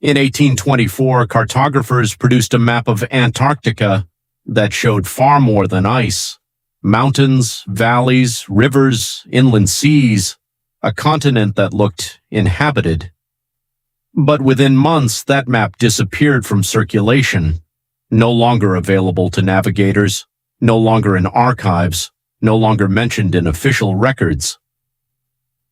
In 1824, cartographers produced a map of Antarctica that showed far more than ice. Mountains, valleys, rivers, inland seas, a continent that looked inhabited. But within months, that map disappeared from circulation, no longer available to navigators, no longer in archives, no longer mentioned in official records.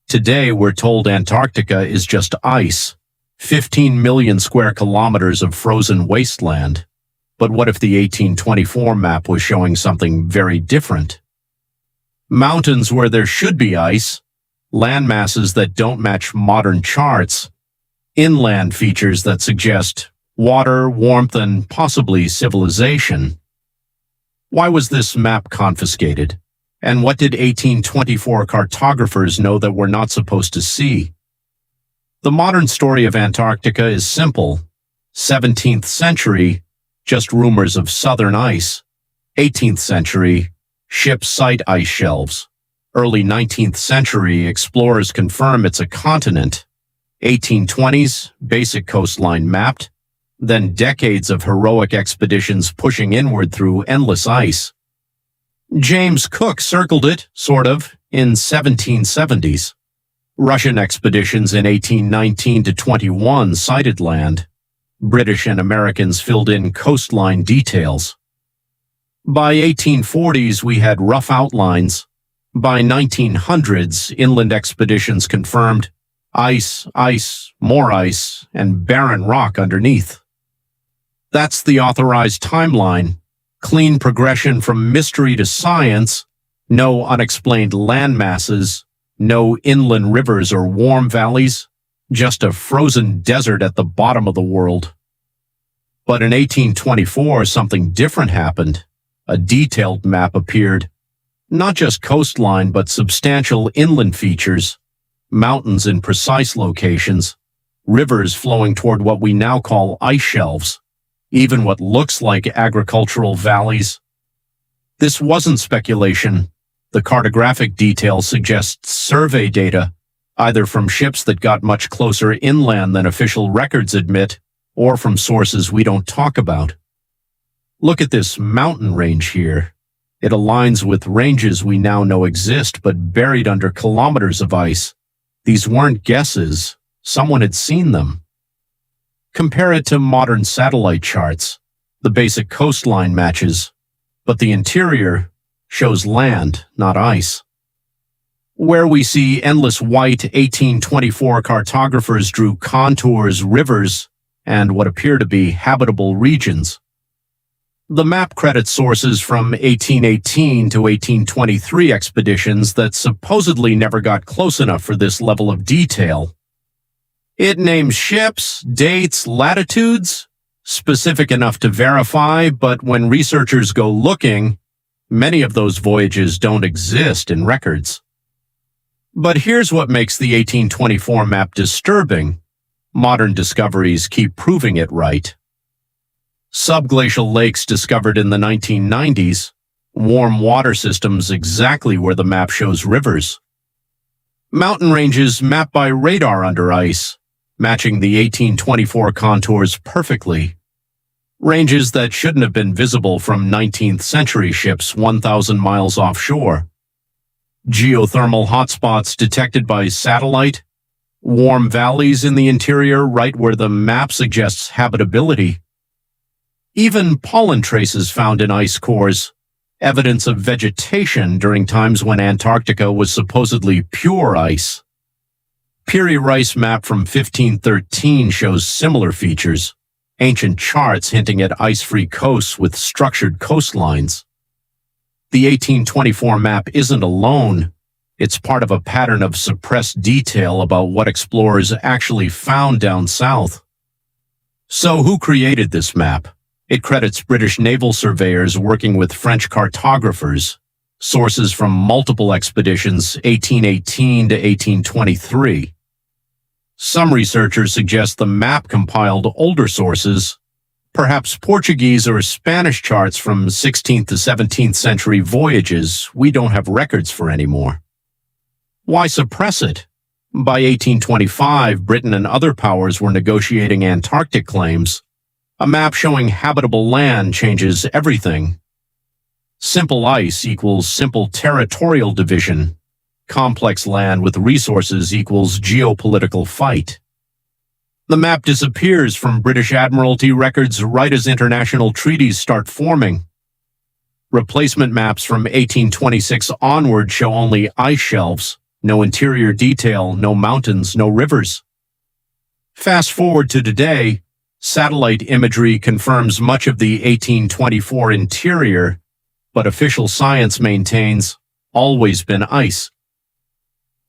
Today, we're told Antarctica is just ice, 15 million square kilometers of frozen wasteland. But what if the 1824 map was showing something very different? Mountains where there should be ice, land masses that don't match modern charts, inland features that suggest water, warmth, and possibly civilization. Why was this map confiscated? And what did 1824 cartographers know that we're not supposed to see? The modern story of Antarctica is simple. 17th century, just rumors of southern ice. 18th century, ships sight ice shelves. Early 19th century, explorers confirm it's a continent. 1820s, basic coastline mapped. Then decades of heroic expeditions pushing inward through endless ice. James Cook circled it, sort of, in 1770s. Russian expeditions in 1819 to 21 sighted land. British and Americans filled in coastline details. By 1840s, we had rough outlines. By 1900s, inland expeditions confirmed ice, ice, more ice, and barren rock underneath. That's the authorized timeline. Clean progression from mystery to science, no unexplained land masses, no inland rivers or warm valleys, just a frozen desert at the bottom of the world. But in 1824, something different happened. A detailed map appeared. Not just coastline, but substantial inland features, mountains in precise locations, rivers flowing toward what we now call ice shelves, even what looks like agricultural valleys. This wasn't speculation. The cartographic detail suggests survey data, either from ships that got much closer inland than official records admit, or from sources we don't talk about. Look at this mountain range here. It aligns with ranges we now know exist, but buried under kilometers of ice. These weren't guesses. Someone had seen them. Compare it to modern satellite charts. The basic coastline matches, but the interior shows land, not ice. Where we see endless white, 1824 cartographers drew contours, rivers, and what appear to be habitable regions. The map credits sources from 1818 to 1823 expeditions that supposedly never got close enough for this level of detail. It names ships, dates, latitudes, specific enough to verify, but when researchers go looking, many of those voyages don't exist in records. But here's what makes the 1824 map disturbing. Modern discoveries keep proving it right. Subglacial lakes discovered in the 1990s, warm water systems exactly where the map shows rivers. Mountain ranges mapped by radar under ice, matching the 1824 contours perfectly. Ranges that shouldn't have been visible from 19th century ships 1,000 miles offshore. Geothermal hotspots detected by satellite. Warm valleys in the interior right where the map suggests habitability. Even pollen traces found in ice cores, evidence of vegetation during times when Antarctica was supposedly pure ice. Peary Rice map from 1513 shows similar features, ancient charts hinting at ice-free coasts with structured coastlines. The 1824 map isn't alone. It's part of a pattern of suppressed detail about what explorers actually found down south. So who created this map? It credits British naval surveyors working with French cartographers, sources from multiple expeditions 1818 to 1823. Some researchers suggest the map compiled older sources, perhaps Portuguese or Spanish charts from 16th to 17th century voyages we don't have records for anymore. Why suppress it? By 1825, Britain and other powers were negotiating Antarctic claims. A map showing habitable land changes everything. Simple ice equals simple territorial division. Complex land with resources equals geopolitical fight. The map disappears from British Admiralty records right as international treaties start forming. Replacement maps from 1826 onward show only ice shelves, no interior detail, no mountains, no rivers. Fast forward to today, satellite imagery confirms much of the 1824 interior, but official science maintains always been ice.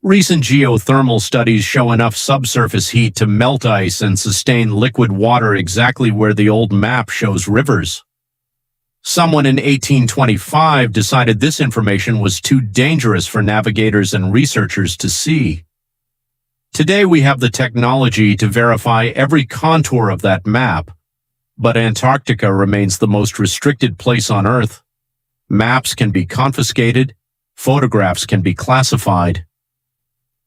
Recent geothermal studies show enough subsurface heat to melt ice and sustain liquid water exactly where the old map shows rivers. Someone in 1825 decided this information was too dangerous for navigators and researchers to see. Today we have the technology to verify every contour of that map, but Antarctica remains the most restricted place on Earth. Maps can be confiscated, photographs can be classified,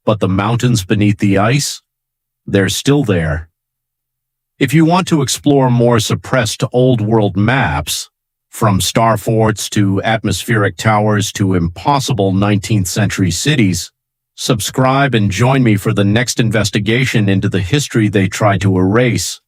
but the mountains beneath the ice, they're still there. If you want to explore more suppressed old world maps, from star forts to atmospheric towers to impossible 19th century cities, subscribe and join me for the next investigation into the history they tried to erase.